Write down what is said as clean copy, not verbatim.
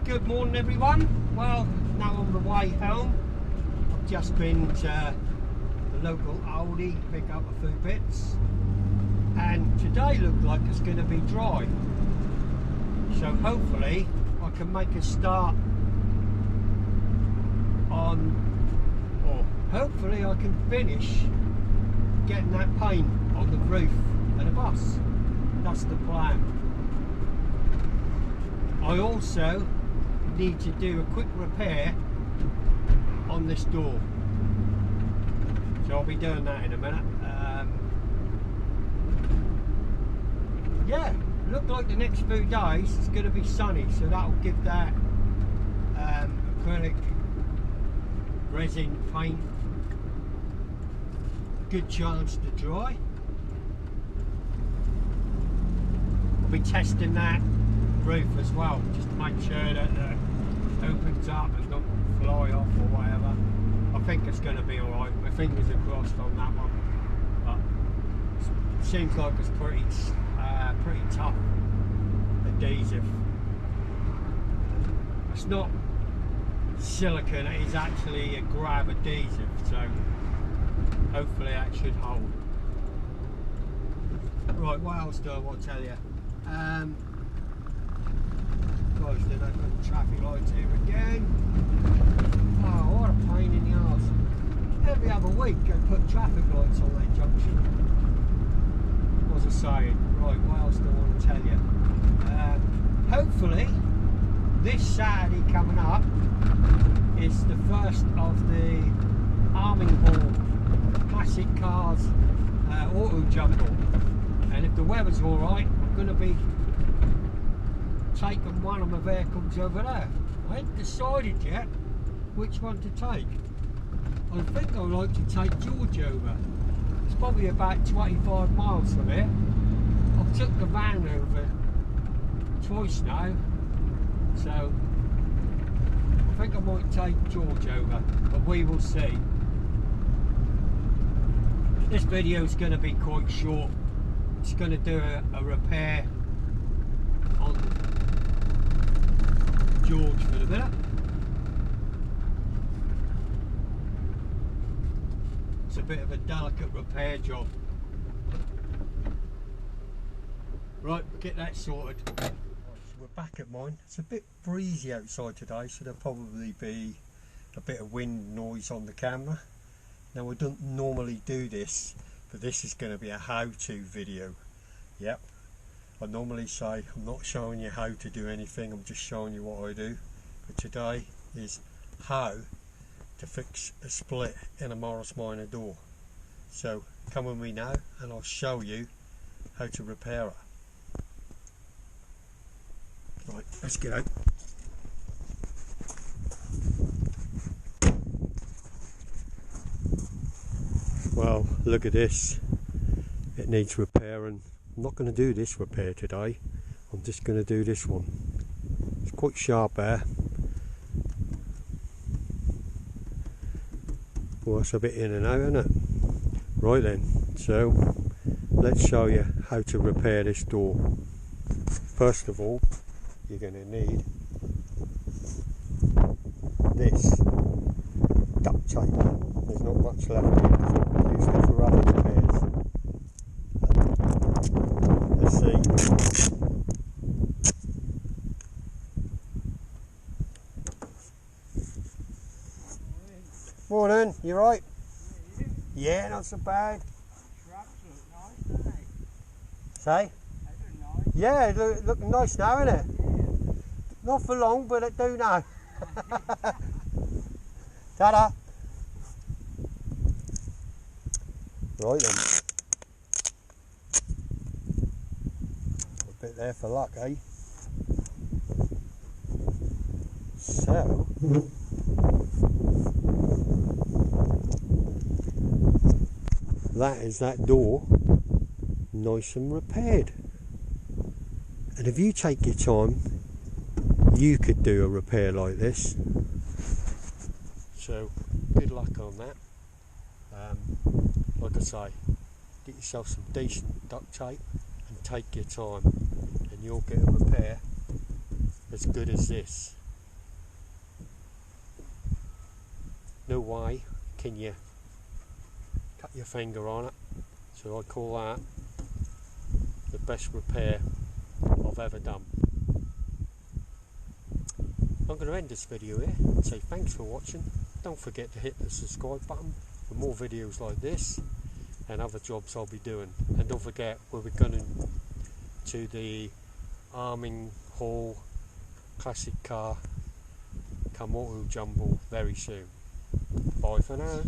Good morning everyone. Well, now on the way home. I've just been to the local Aldi, pick up a few bits, and today looks like it's going to be dry, so hopefully I can make a start on, or hopefully I can finish getting that paint on the roof of the bus. That's the plan. I also need to do a quick repair on this door, so I'll be doing that in a minute. Yeah, look like the next few days it's going to be sunny, so that'll give that acrylic resin paint a good chance to dry. I'll be testing that roof as well, just to make sure that it opens up and don't fly off or whatever. I think it's going to be alright. My fingers are crossed on that one, but it seems like it's pretty tough adhesive. It's not silicone, it is actually a grab adhesive, so hopefully that should hold. Right, what else do I want to tell you? Guys, then I've got the traffic lights here again. Oh, what a pain in the arse. Every other week I put traffic lights on that junction. What was I saying? Right, what else do I want to tell you? Hopefully, this Saturday coming up is the first of the Arming Hall Classic Cars Auto Jumble. And if the weather's alright, I'm going to be taking one of my vehicles over there. I haven't decided yet which one to take. I think I'd like to take George over. It's probably about 25 miles from here. I've took the van over twice now, so I think I might take George over, but we will see. This video is going to be quite short. It's going to do a repair on George for the minute. It's a bit of a delicate repair job. Right, we'll get that sorted. Right, so we're back at mine. It's a bit breezy outside today, so there'll probably be a bit of wind noise on the camera. Now, we don't normally do this, but this is going to be a how-to video. Yep, I normally say I'm not showing you how to do anything, I'm just showing you what I do. But today is how to fix a split in a Morris Minor door. So come with me now and I'll show you how to repair it. Right, let's get out. Well, look at this. It needs repairing. I'm not going to do this repair today. I'm just going to do this one. It's quite sharp there. Well, it's a bit in and out, isn't it? Right then, so let's show you how to repair this door. First of all, you're going to need this duct tape. There's not much left here because I've used it for other repairs. Let's see. Morning, you right? Yeah, not so bad. Shrubs look nice, don't they? Say? They look nice. Yeah, looking nice now, isn't it? Yeah. Not for long, but it do now. Ta-da! Right then. A bit there for luck, eh? So, that is that door, nice and repaired. And if you take your time, you could do a repair like this. So, good luck on that. Like I say, get yourself some decent duct tape and take your time, and you'll get a repair as good as this. no way can you cut your finger on it. So I call that the best repair I've ever done. I'm going to end this video here and say thanks for watching. Don't forget to hit the subscribe button for more videos like this and other jobs I'll be doing. And don't forget, we'll be going to the Arming Hall Classic Car Come Auto Jumble very soon. Bye for now.